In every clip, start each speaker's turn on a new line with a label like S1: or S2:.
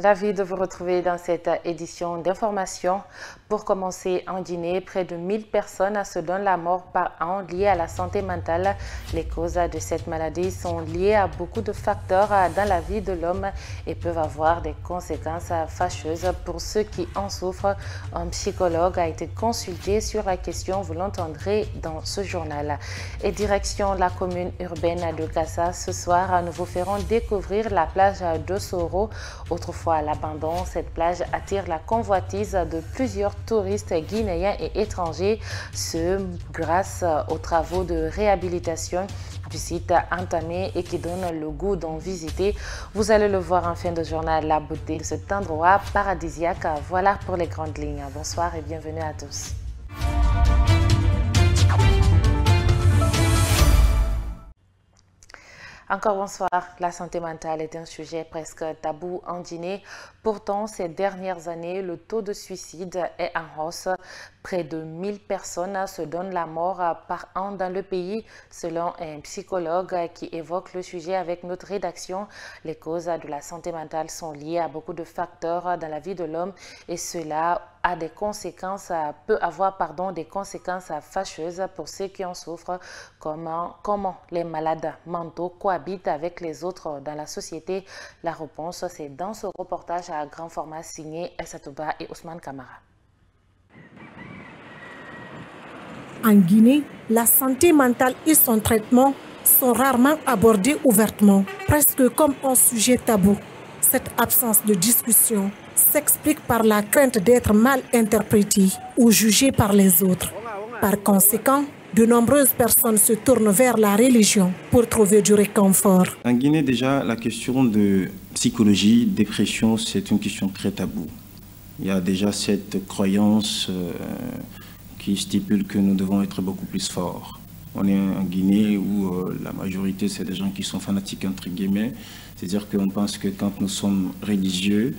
S1: Ravi de vous retrouver dans cette édition d'information. Pour commencer, en Guinée, près de 1000 personnes se donnent la mort par an liées à la santé mentale. Les causes de cette maladie sont liées à beaucoup de facteurs dans la vie de l'homme et peuvent avoir des conséquences fâcheuses pour ceux qui en souffrent. Un psychologue a été consulté sur la question, vous l'entendrez dans ce journal. Et direction la commune urbaine de Kassa, ce soir, nous vous ferons découvrir la plage de Soro. Autrefois à l'abandon, cette plage attire la convoitise de plusieurs touristes guinéens et étrangers, ce grâce aux travaux de réhabilitation du site entamé et qui donne le goût d'en visiter. Vous allez le voir en fin de journal, la beauté de cet endroit paradisiaque. Voilà pour les grandes lignes. Bonsoir et bienvenue à tous. Encore bonsoir. La santé mentale est un sujet presque tabou en Guinée. Pourtant, ces dernières années, le taux de suicide est en hausse. Près de 1000 personnes se donnent la mort par an dans le pays, selon un psychologue qui évoque le sujet avec notre rédaction. Les causes de la santé mentale sont liées à beaucoup de facteurs dans la vie de l'homme et cela a des conséquences, peut avoir des conséquences fâcheuses pour ceux qui en souffrent. Comment les malades mentaux cohabitent avec les autres dans la société? La réponse, c'est dans ce reportage à grand format signé Elsatouba et Ousmane Kamara.
S2: En Guinée, la santé mentale et son traitement sont rarement abordés ouvertement, presque comme un sujet tabou. Cette absence de discussion s'explique par la crainte d'être mal interprété ou jugé par les autres. Par conséquent, de nombreuses personnes se tournent vers la religion pour trouver du réconfort.
S3: En Guinée, déjà, la question de psychologie, dépression, c'est une question très taboue. Il y a déjà cette croyance qui stipule que nous devons être beaucoup plus forts. On est en Guinée où la majorité, c'est des gens qui sont fanatiques, entre guillemets. C'est-à-dire qu'on pense que quand nous sommes religieux,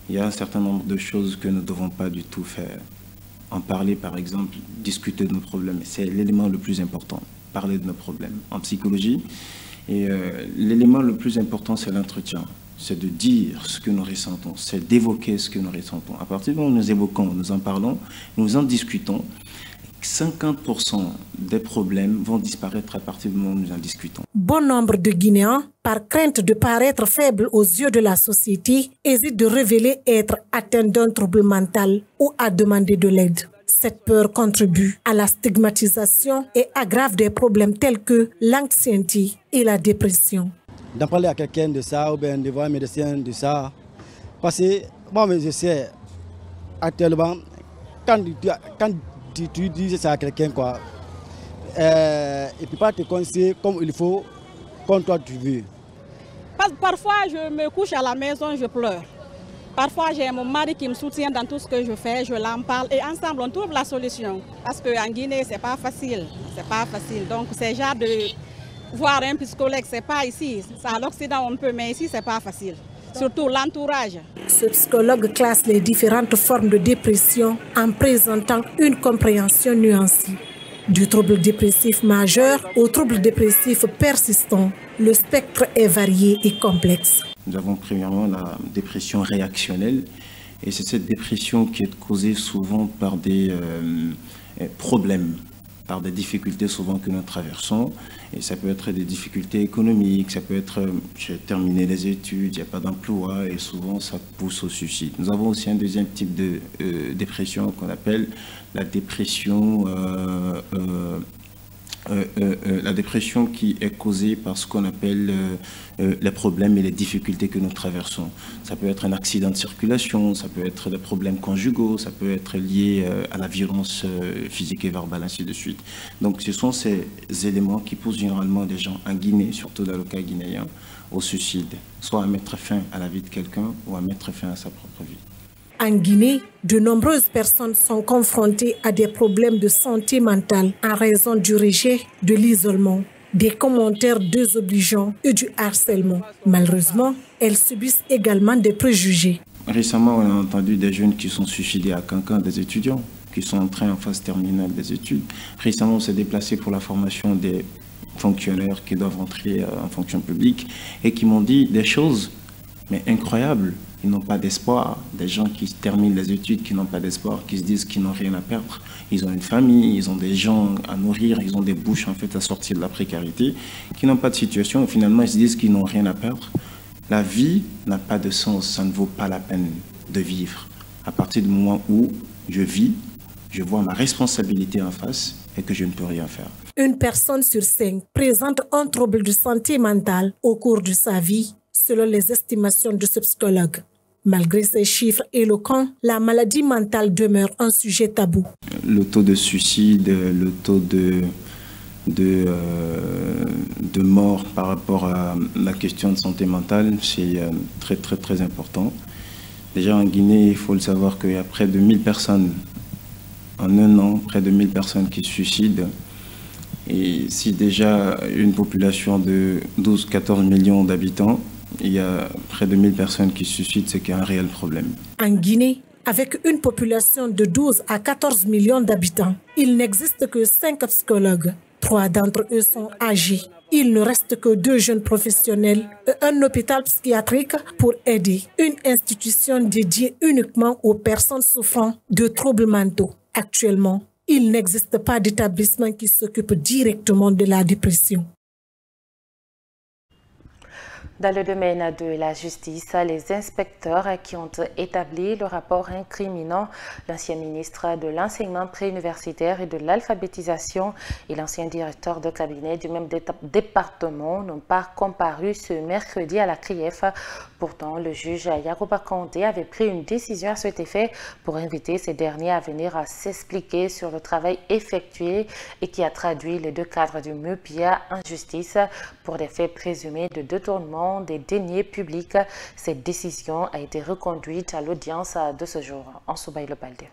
S3: il y a un certain nombre de choses que nous ne devons pas du tout faire. En parler, par exemple, discuter de nos problèmes, c'est l'élément le plus important, parler de nos problèmes. En psychologie, l'élément le plus important, c'est l'entretien. C'est de dire ce que nous ressentons, c'est d'évoquer ce que nous ressentons. À partir du moment où nous évoquons, nous en parlons, nous en discutons, 50% des problèmes vont disparaître à partir du moment où nous en discutons.
S2: Bon nombre de Guinéens, par crainte de paraître faibles aux yeux de la société, hésitent de révéler être atteints d'un trouble mental ou à demander de l'aide. Cette peur contribue à la stigmatisation et aggrave des problèmes tels que l'anxiété et la dépression.
S4: D'en parler à quelqu'un de ça ou bien de voir un médecin de ça, parce que moi je sais actuellement, quand tu dis ça à quelqu'un, quoi, et puis pas te conseiller comme il faut, comme toi tu veux.
S5: Parfois je me couche à la maison, je pleure. Parfois j'ai mon mari qui me soutient dans tout ce que je fais, je l'en parle et ensemble on trouve la solution. Parce qu'en Guinée c'est pas facile, Donc c'est genre de voir un psychologue, c'est pas ici. À l'Occident on peut, mais ici c'est pas facile. Surtout l'entourage.
S2: Ce psychologue classe les différentes formes de dépression en présentant une compréhension nuancée. Du trouble dépressif majeur au trouble dépressif persistant, le spectre est varié et complexe.
S3: Nous avons premièrement la dépression réactionnelle et c'est cette dépression qui est causée souvent par des problèmes, par des difficultés souvent que nous traversons. Et ça peut être des difficultés économiques, ça peut être, j'ai terminé les études, il n'y a pas d'emploi et souvent ça pousse au suicide. Nous avons aussi un deuxième type de dépression qu'on appelle la dépression qui est causée par ce qu'on appelle les problèmes et les difficultés que nous traversons. Ça peut être un accident de circulation, ça peut être des problèmes conjugaux, ça peut être lié à la violence physique et verbale, ainsi de suite. Donc ce sont ces éléments qui poussent généralement des gens en Guinée, surtout dans le cas guinéen, au suicide, soit à mettre fin à la vie de quelqu'un ou à mettre fin à sa propre vie.
S2: En Guinée, de nombreuses personnes sont confrontées à des problèmes de santé mentale en raison du rejet, de l'isolement, des commentaires désobligeants et du harcèlement. Malheureusement, elles subissent également des préjugés.
S3: Récemment, on a entendu des jeunes qui sont suicidés à Cancan, des étudiants qui sont entrés en phase terminale des études. Récemment, on s'est déplacé pour la formation des fonctionnaires qui doivent entrer en fonction publique et qui m'ont dit des choses mais incroyables. ils n'ont pas d'espoir, des gens qui terminent les études, qui n'ont pas d'espoir, qui se disent qu'ils n'ont rien à perdre. Ils ont une famille, ils ont des gens à nourrir, ils ont des bouches en fait à sortir de la précarité, qui n'ont pas de situation. Et finalement, ils se disent qu'ils n'ont rien à perdre. La vie n'a pas de sens, ça ne vaut pas la peine de vivre. À partir du moment où je vis, je vois ma responsabilité en face et que je ne peux rien faire.
S2: Une personne sur 5 présente un trouble de santé mentale au cours de sa vie, selon les estimations de ce psychologue. Malgré ces chiffres éloquents, la maladie mentale demeure un sujet tabou.
S3: Le taux de suicide, le taux de mort par rapport à la question de santé mentale, c'est très important. Déjà en Guinée, il faut le savoir qu'il y a près de 1000 personnes en un an, près de 1000 personnes qui se suicident. Et si déjà une population de 12-14 millions d'habitants, il y a près de 1000 personnes qui se suicident, c'est qu'il y a un réel problème.
S2: En Guinée, avec une population de 12 à 14 millions d'habitants, il n'existe que 5 psychologues. 3 d'entre eux sont âgés. Il ne reste que 2 jeunes professionnels et un hôpital psychiatrique pour aider. Une institution dédiée uniquement aux personnes souffrant de troubles mentaux. Actuellement, il n'existe pas d'établissement qui s'occupe directement de la dépression.
S1: Dans le domaine de la justice, les inspecteurs qui ont établi le rapport incriminant l'ancien ministre de l'enseignement préuniversitaire et de l'alphabétisation et l'ancien directeur de cabinet du même département n'ont pas comparu ce mercredi à la CRIEF. Pourtant, le juge Yagouba Konté avait pris une décision à cet effet pour inviter ces derniers à venir à s'expliquer sur le travail effectué et qui a traduit les 2 cadres du MUPIA en justice pour des faits présumés de détournement des deniers publics. Cette décision a été reconduite à l'audience de ce jour. En Soubaï le Baldé.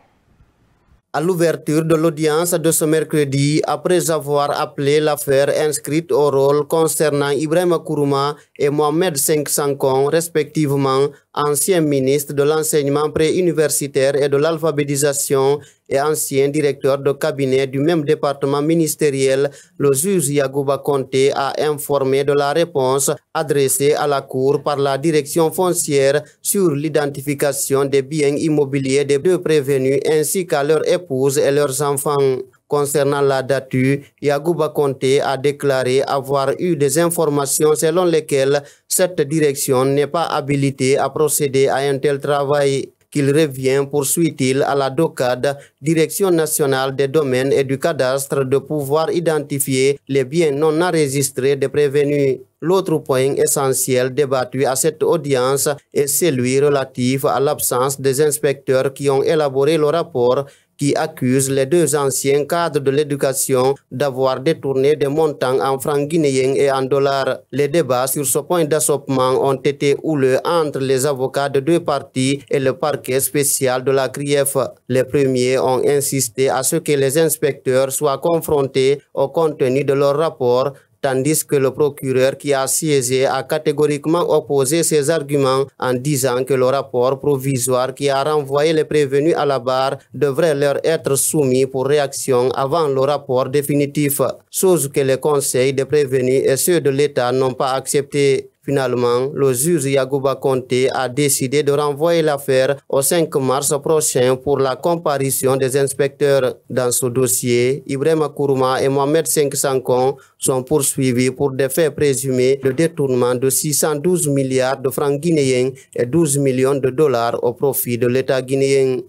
S6: À l'ouverture de l'audience de ce mercredi, après avoir appelé l'affaire inscrite au rôle concernant Ibrahima Kourouma et Mohamed Senk Sankon, respectivement ancien ministre de l'enseignement préuniversitaire et de l'alphabétisation et ancien directeur de cabinet du même département ministériel, le juge Yagouba Konté a informé de la réponse adressée à la Cour par la direction foncière sur l'identification des biens immobiliers des 2 prévenus ainsi qu'à leurs épouses et leurs enfants. Concernant la datu, Yagouba Konté a déclaré avoir eu des informations selon lesquelles cette direction n'est pas habilitée à procéder à un tel travail. Qu'il revient, poursuit-il, à la DOCAD, Direction nationale des domaines et du cadastre, de pouvoir identifier les biens non enregistrés des prévenus. L'autre point essentiel débattu à cette audience est celui relatif à l'absence des inspecteurs qui ont élaboré le rapport qui accuse les 2 anciens cadres de l'éducation d'avoir détourné des montants en francs guinéens et en dollars. Les débats sur ce point d'achoppement ont été houleux entre les avocats de 2 parties et le parquet spécial de la CRIEF. Les premiers ont insisté à ce que les inspecteurs soient confrontés au contenu de leur rapport, tandis que le procureur qui a siégé a catégoriquement opposé ses arguments en disant que le rapport provisoire qui a renvoyé les prévenus à la barre devrait leur être soumis pour réaction avant le rapport définitif, chose que les conseils des prévenus et ceux de l'État n'ont pas accepté. Finalement, le juge Yagouba Konté a décidé de renvoyer l'affaire au 5 mars prochain pour la comparution des inspecteurs. Dans ce dossier, Ibrahima Kourouma et Mohamed Senk Sankon sont poursuivis pour des faits présumés de détournement de 612 milliards de francs guinéens et 12 millions de dollars au profit de l'État guinéen.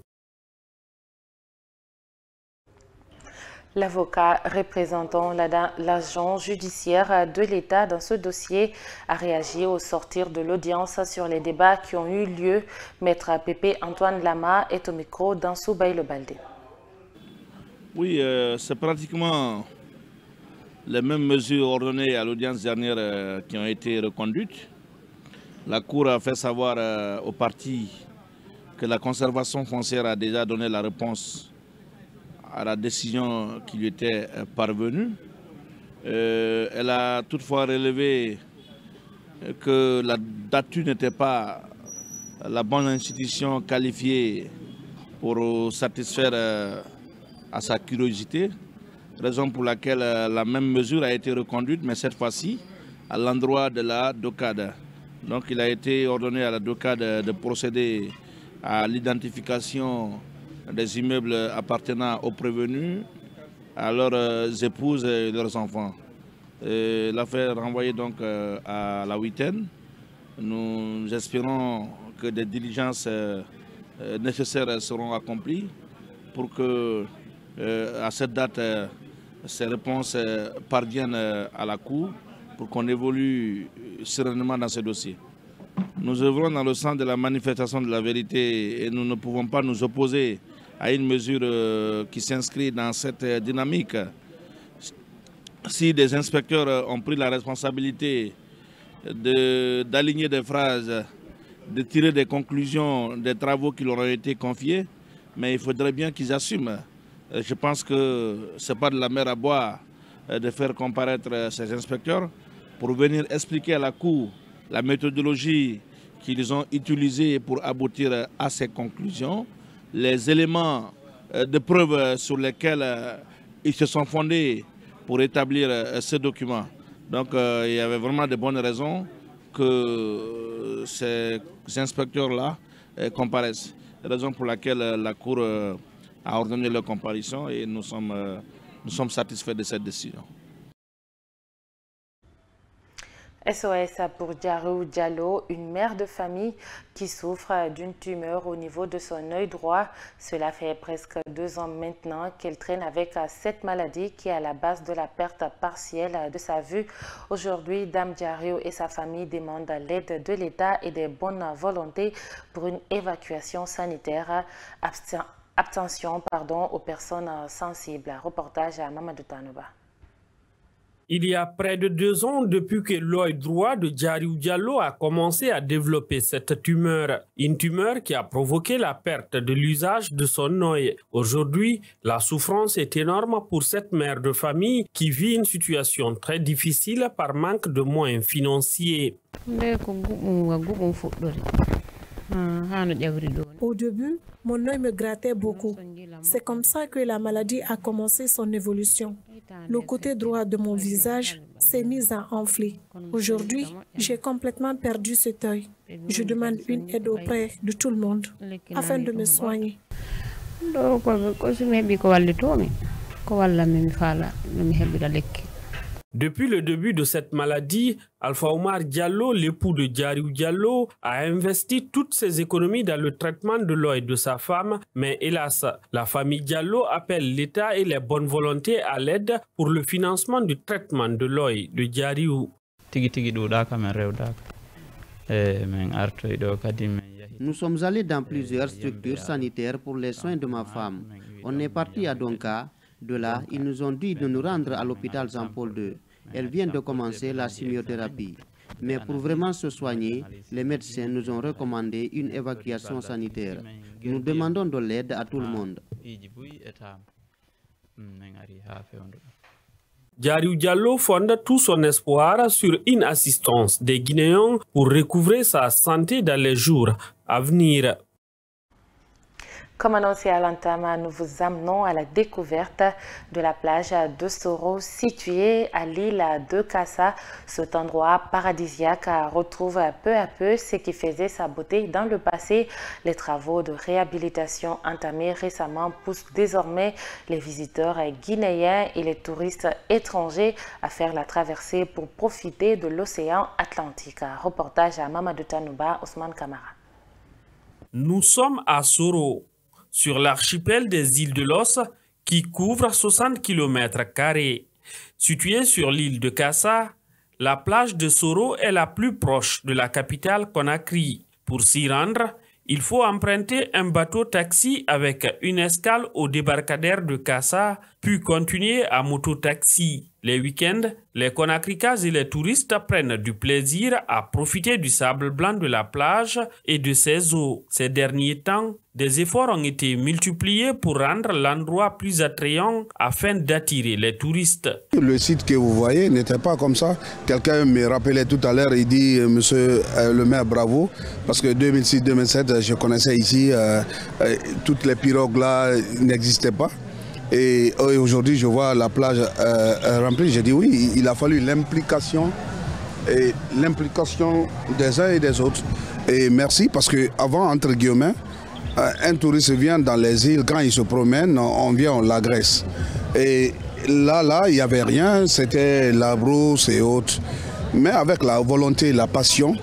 S1: L'avocat représentant l'agent judiciaire de l'État dans ce dossier a réagi au sortir de l'audience sur les débats qui ont eu lieu. Maître Pépé Antoine Lama est au micro dans Soubaï le Baldé.
S7: Oui, c'est pratiquement les mêmes mesures ordonnées à l'audience dernière qui ont été reconduites. La Cour a fait savoir aux parties que la conservation foncière a déjà donné la réponse à la décision qui lui était parvenue. Elle a toutefois relevé que la DATU n'était pas la bonne institution qualifiée pour satisfaire à sa curiosité, raison pour laquelle la même mesure a été reconduite, mais cette fois-ci à l'endroit de la DOCAD. Donc il a été ordonné à la DOCA de procéder à l'identification des immeubles appartenant aux prévenus, à leurs épouses et leurs enfants. L'affaire est renvoyée donc à la huitaine. Nous espérons que des diligences nécessaires seront accomplies pour que, à cette date, ces réponses parviennent à la Cour pour qu'on évolue sereinement dans ce dossier. Nous œuvrons dans le sens de la manifestation de la vérité et nous ne pouvons pas nous opposer à une mesure qui s'inscrit dans cette dynamique. Si des inspecteurs ont pris la responsabilité d'aligner des phrases, de tirer des conclusions des travaux qui leur ont été confiés, mais il faudrait bien qu'ils assument. Je pense que ce n'est pas de la mer à boire de faire comparaître ces inspecteurs pour venir expliquer à la Cour la méthodologie qu'ils ont utilisée pour aboutir à ces conclusions, les éléments de preuve sur lesquels ils se sont fondés pour établir ce document. Donc il y avait vraiment de bonnes raisons que ces inspecteurs-là comparaissent. Raison pour laquelle la Cour a ordonné leur comparution et nous sommes satisfaits de cette décision.
S1: SOS pour Djariou Diallo, une mère de famille qui souffre d'une tumeur au niveau de son œil droit. Cela fait presque 2 ans maintenant qu'elle traîne avec cette maladie qui est à la base de la perte partielle de sa vue. Aujourd'hui, Dame Djariou et sa famille demandent l'aide de l'État et des bonnes volontés pour une évacuation sanitaire. Abstention aux personnes sensibles. Reportage à Mamadou Tanouba.
S8: Il y a près de 2 ans depuis que l'œil droit de Djariou Diallo a commencé à développer cette tumeur. Une tumeur qui a provoqué la perte de l'usage de son œil. Aujourd'hui, la souffrance est énorme pour cette mère de famille qui vit une situation très difficile par manque de moyens financiers.
S2: Au début, mon œil me grattait beaucoup. C'est comme ça que la maladie a commencé son évolution. Le côté droit de mon visage s'est mis à enfler. Aujourd'hui, j'ai complètement perdu cet œil. Je demande une aide auprès de tout le monde afin de me soigner.
S8: Depuis le début de cette maladie, Alpha Omar Diallo, l'époux de Djariou Diallo, a investi toutes ses économies dans le traitement de l'œil de sa femme. Mais hélas, la famille Diallo appelle l'État et les bonnes volontés à l'aide pour le financement du traitement de l'œil de Djariou.
S6: Nous sommes allés dans plusieurs structures sanitaires pour les soins de ma femme. On est parti à Donka. De là, ils nous ont dit de nous rendre à l'hôpital Jean-Paul II. Elle vient de commencer la chimiothérapie. Mais pour vraiment se soigner, les médecins nous ont recommandé une évacuation sanitaire. Nous demandons de l'aide à tout le monde.
S8: Djariou Diallo fonde tout son espoir sur une assistance des Guinéens pour recouvrer sa santé dans les jours à venir.
S1: Comme annoncé à l'entame, nous vous amenons à la découverte de la plage de Soro située à l'île de Kassa. Cet endroit paradisiaque retrouve peu à peu ce qui faisait sa beauté dans le passé. Les travaux de réhabilitation entamés récemment poussent désormais les visiteurs guinéens et les touristes étrangers à faire la traversée pour profiter de l'océan Atlantique. Reportage à Mamadou Tanouba, Ousmane Kamara.
S8: Nous sommes à Soro, sur l'archipel des îles de l'Os qui couvre 60 km². Située sur l'île de Kassa, la plage de Soro est la plus proche de la capitale Conakry. Pour s'y rendre, il faut emprunter un bateau-taxi avec une escale au débarcadère de Kassa, puis continuer à moto-taxi. Les week-ends, les Conakrykas et les touristes prennent du plaisir à profiter du sable blanc de la plage et de ses eaux. Ces derniers temps, des efforts ont été multipliés pour rendre l'endroit plus attrayant afin d'attirer les touristes.
S9: Le site que vous voyez n'était pas comme ça. Quelqu'un me rappelait tout à l'heure, il dit « Monsieur le maire, bravo », parce que 2006-2007, je connaissais ici, toutes les pirogues là n'existaient pas. Et aujourd'hui, je vois la plage remplie. J'ai dit oui, il a fallu l'implication et l'implication des uns et des autres. Et merci parce qu'avant, entre guillemets, un touriste vient dans les îles, quand il se promène, on vient, on l'agresse. Et là, il n'y avait rien, c'était la brousse et autres. Mais avec la volonté, la passion,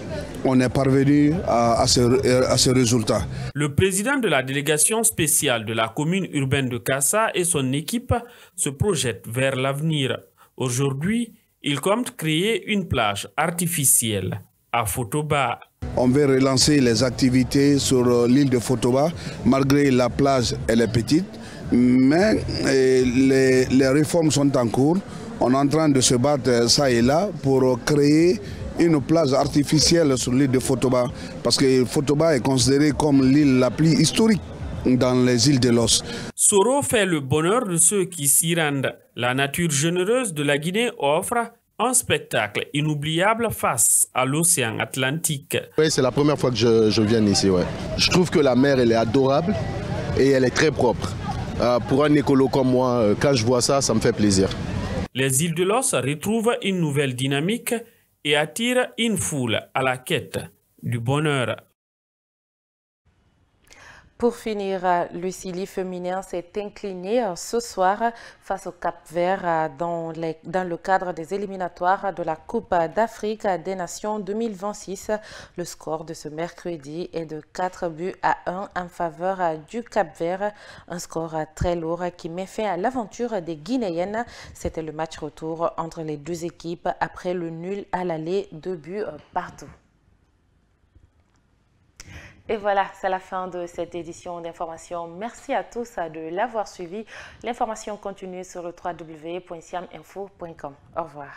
S9: on est parvenu à ce résultat.
S8: Le président de la délégation spéciale de la commune urbaine de Kassa et son équipe se projettent vers l'avenir. Aujourd'hui, il compte créer une plage artificielle à Fotoba.
S9: On veut relancer les activités sur l'île de Fotoba, malgré la plage, elle est petite, mais les réformes sont en cours. On est en train de se battre ça et là pour créer une plage artificielle sur l'île de Fotoba, parce que Fotoba est considérée comme l'île la plus historique dans les îles de Los.
S8: Soro fait le bonheur de ceux qui s'y rendent. La nature généreuse de la Guinée offre un spectacle inoubliable face à l'océan Atlantique.
S10: Oui, c'est la première fois que je viens ici. Ouais. Je trouve que la mer, elle est adorable et elle est très propre. Pour un écolo comme moi, quand je vois ça, ça me fait plaisir.
S8: Les îles de Los retrouvent une nouvelle dynamique et attirent une foule à la quête du bonheur.
S1: Pour finir, le Chili féminin s'est incliné ce soir face au Cap-Vert dans le cadre des éliminatoires de la Coupe d'Afrique des Nations 2026. Le score de ce mercredi est de 4-1 en faveur du Cap-Vert. Un score très lourd qui met fin à l'aventure des Guinéennes. C'était le match retour entre les deux équipes après le nul à l'aller, 2 buts partout. Et voilà, c'est la fin de cette édition d'information. Merci à tous de l'avoir suivi. L'information continue sur le www.siaminfo.com. Au revoir.